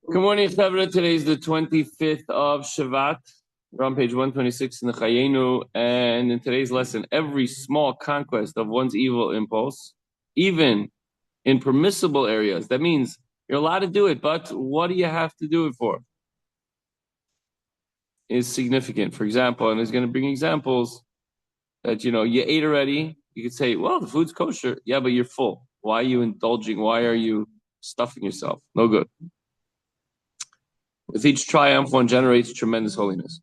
Good morning, Chavra. Today is the 25th of Shevat. We're on page 126 in the Chayenu. And in today's lesson, every small conquest of one's evil impulse, even in permissible areas, that means you're allowed to do it, but what do you have to do it for? Is significant. For example, and he's going to bring examples that, you ate already. You could say, well, the food's kosher. Yeah, but you're full. Why are you indulging? Why are you stuffing yourself? No good. With each triumph, one generates tremendous holiness.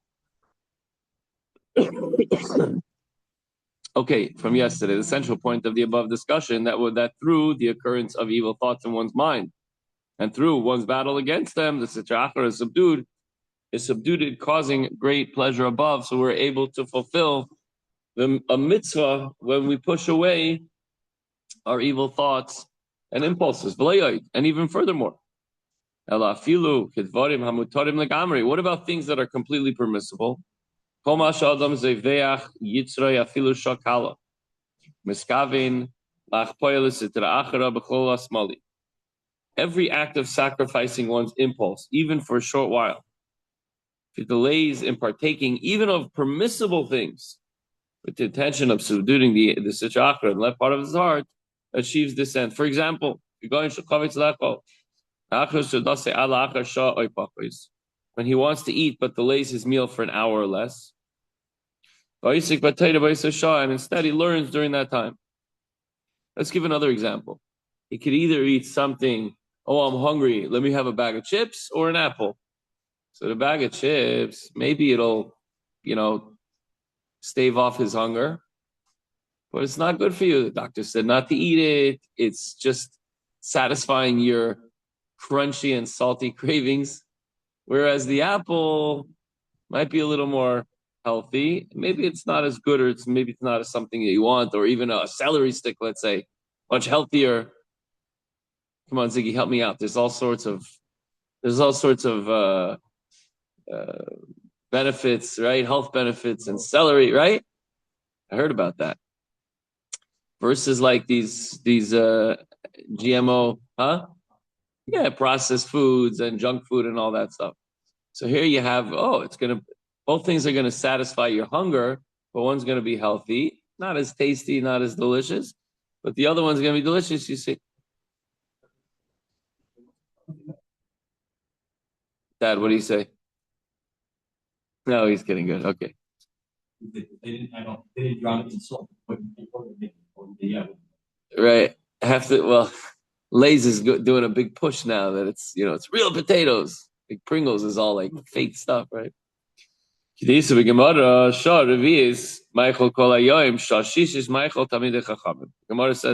Okay, from yesterday, the central point of the above discussion that through the occurrence of evil thoughts in one's mind and through one's battle against them, the Sitra Achra is subdued, causing great pleasure above. So we're able to fulfill a mitzvah when we push away our evil thoughts and impulses. And even furthermore, what about things that are completely permissible? Every act of sacrificing one's impulse, even for a short while, if it delays in partaking even of permissible things, with the intention of subduing the Sitra Achra and left part of his heart, achieves this end. For example, when he wants to eat but delays his meal for an hour or less, and instead he learns during that time. Let's give another example. He could either eat something, oh, I'm hungry, let me have a bag of chips, or an apple. So the bag of chips, maybe it'll, stave off his hunger, but it's not good for you. The doctor said not to eat it. It's just satisfying your crunchy and salty cravings. Whereas the apple might be a little more healthy. Maybe it's not as good, or maybe it's not as something that you want, or even a celery stick, let's say, much healthier. Come on, Ziggy, help me out. There's all sorts of benefits, right? Health benefits and celery, right? I heard about that. Versus like these GMO, processed foods and junk food and all that stuff. So here you have, both things are gonna satisfy your hunger, but one's gonna be healthy, not as tasty, not as delicious, but the other one's gonna be delicious, you see. Dad, what do you say? No, he's getting good. Okay. They didn't drown it in salt. Right. I have to, Lay's is doing a big push now that it's real potatoes. Like Pringles is all like fake stuff, right? Gemara says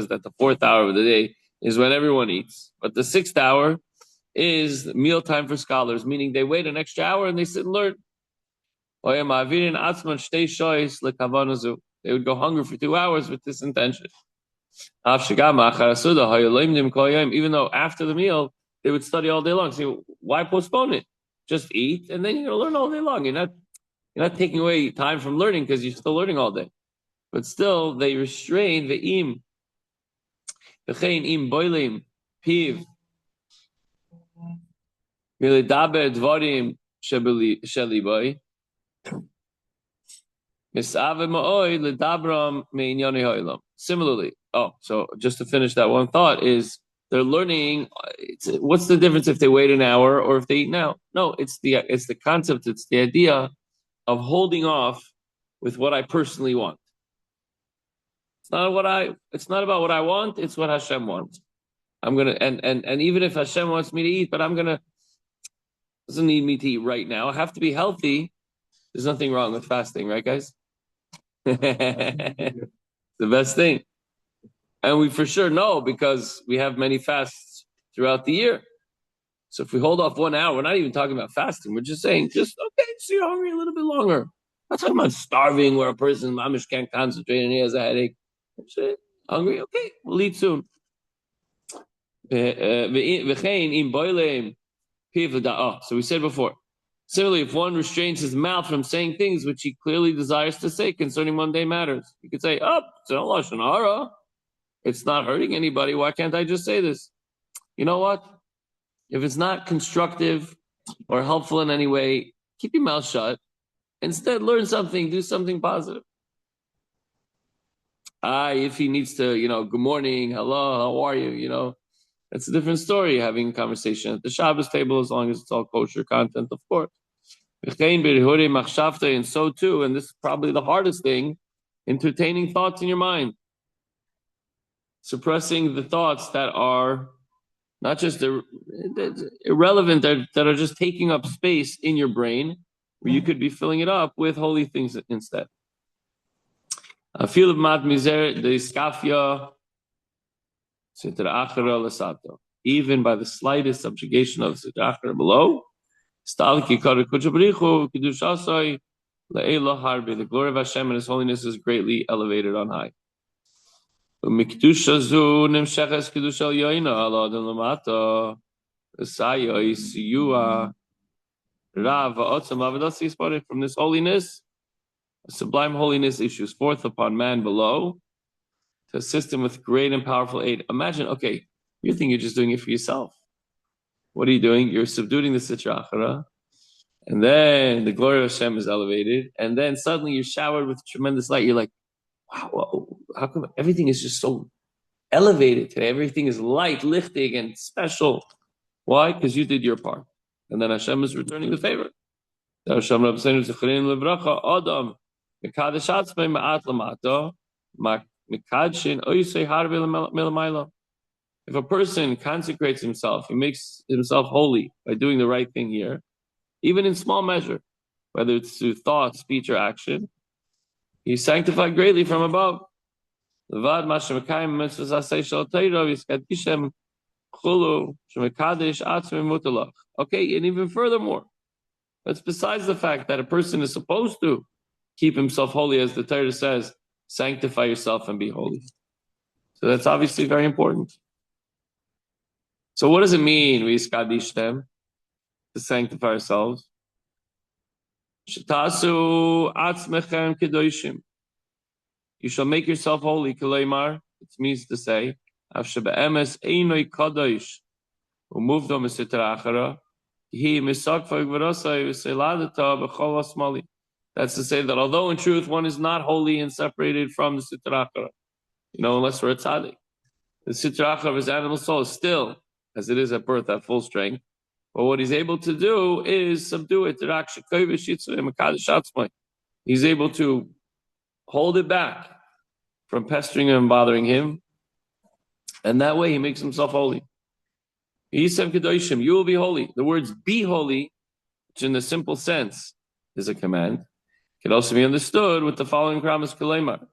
that the fourth hour of the day is when everyone eats, but the sixth hour is mealtime for scholars, meaning they wait an extra hour and they sit and learn. They would go hungry for 2 hours with this intention. Even though after the meal they would study all day long. So why postpone it? Just eat, and then you're going to learn all day long. You're not taking away time from learning because you're still learning all day. But still, they restrain the im boilim piv milidaber dvarim sheliboy. Similarly, so just to finish that one thought is they're learning. What's the difference if they wait an hour or if they eat now? No, it's the concept. It's the idea of holding off with what I personally want. It's not about what I want. It's what Hashem wants. I'm gonna and even if Hashem wants me to eat, but doesn't need me to eat right now. I have to be healthy. There's nothing wrong with fasting, right, guys? The best thing. And we for sure know because we have many fasts throughout the year. So if we hold off 1 hour, we're not even talking about fasting. We're just saying, so you're hungry a little bit longer. I'm not talking about starving where a person mamish can't concentrate and he has a headache. Hungry, okay, we'll eat soon. So we said before, similarly, if one restrains his mouth from saying things which he clearly desires to say concerning mundane matters, he could say, it's not lashon hara. It's not hurting anybody. Why can't I just say this? You know what? If it's not constructive or helpful in any way, keep your mouth shut. Instead, learn something, do something positive. If he needs to, good morning, hello, how are you? That's a different story, having a conversation at the Shabbos table, as long as it's all kosher content, of course. And so too, and this is probably the hardest thing, entertaining thoughts in your mind. Suppressing the thoughts that are not just irrelevant, that are just taking up space in your brain, where you could be filling it up with holy things instead. I feel of mat miser the iskafia sitra achara lesato. Even by the slightest subjugation of the sitra achara below, stalki kara kuchabrichu kedushasai le'ela harbi. The glory of Hashem and His holiness is greatly elevated on high. Umikdusha zu nimsheches kedusha yoina ala adam lamata esaya isiyua rav otzam avadas yispare. From this holiness, a sublime holiness issues forth upon man below to assist him with great and powerful aid. Imagine, okay, you think you're just doing it for yourself. What are you doing? You're subduing the sitra achara, and then the glory of Hashem is elevated, and then suddenly you're showered with tremendous light. You're like, wow, how come everything is just so elevated today? Everything is light, lichtig, and special. Why? Because you did your part. And then Hashem is returning the favor. Hashem Adam, if a person consecrates himself, he makes himself holy by doing the right thing here, even in small measure, whether it's through thought, speech, or action, he's sanctified greatly from above. Okay, and even furthermore, that's besides the fact that a person is supposed to keep himself holy, as the Torah says, sanctify yourself and be holy. So that's obviously very important. So what does it mean, we iskadishtem, to sanctify ourselves? Shetasu atzmechem kedoshim. You shall make yourself holy, keleimar. It means to say, afshe be'emes einoi kadosh, umuvdo mesitra achara, he misakfa gvarosai v'seladata b'chol asmali. That's to say that although in truth one is not holy and separated from the sitra achara, unless we're a tzaddik, the sitra achara of his animal soul is still, as it is at birth, at full strength. But what he's able to do is subdue it. He's able to hold it back from pestering him and bothering him. And that way he makes himself holy. You will be holy. The words be holy, which in the simple sense is a command, can also be understood with the following kramas kalemar.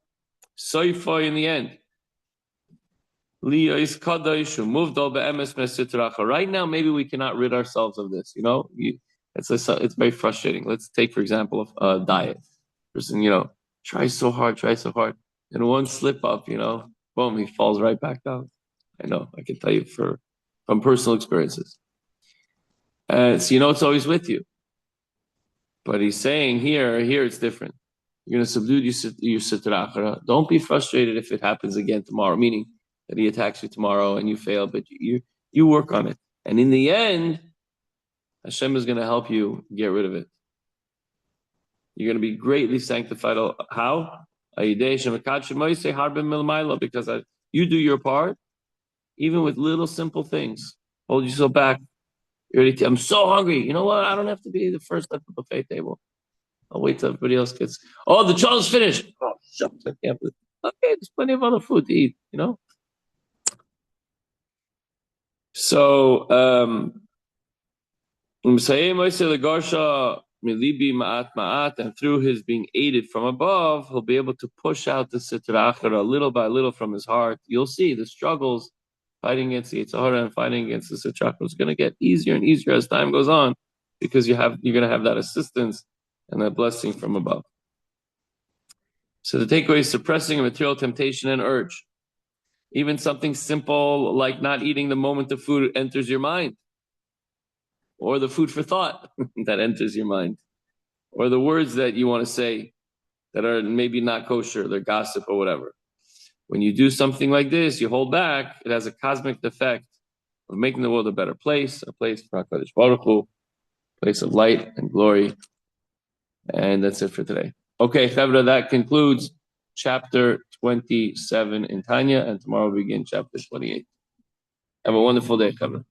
Soifa in the end. Right now, maybe we cannot rid ourselves of this. It's very frustrating. Let's take, for example, a diet. Person, tries so hard, and one slip up, boom, he falls right back down. I know. I can tell you from personal experiences. And so it's always with you. But he's saying here it's different. You're going to subdue your sitra achara. Don't be frustrated if it happens again tomorrow, meaning that he attacks you tomorrow and you fail, but you work on it. And in the end, Hashem is going to help you get rid of it. You're going to be greatly sanctified. How? Because you do your part, even with little simple things. Hold yourself back. I'm so hungry. You know what? I don't have to be the first at the buffet table. I'll wait till everybody else gets. Oh, the child's finished. Oh, shucks, I can't. Okay, there's plenty of other food to eat. So, and through his being aided from above, he'll be able to push out the sitra achara little by little from his heart. You'll see the struggles fighting against the Yetzer Hara and fighting against the sitra achara is going to get easier and easier as time goes on, because you're going to have that assistance and that blessing from above. So the takeaway is suppressing a material temptation and urge. Even something simple like not eating the moment the food enters your mind, or the food for thought that enters your mind, or the words that you want to say that are maybe not kosher, they're gossip or whatever. When you do something like this, you hold back, it has a cosmic effect of making the world a better place, a place for HaKadosh Baruch Hu, place of light and glory. And that's it for today. Okay, Chavra, that concludes chapter 27 in Tanya, and tomorrow we begin chapter 28. Have a wonderful day, Chavra.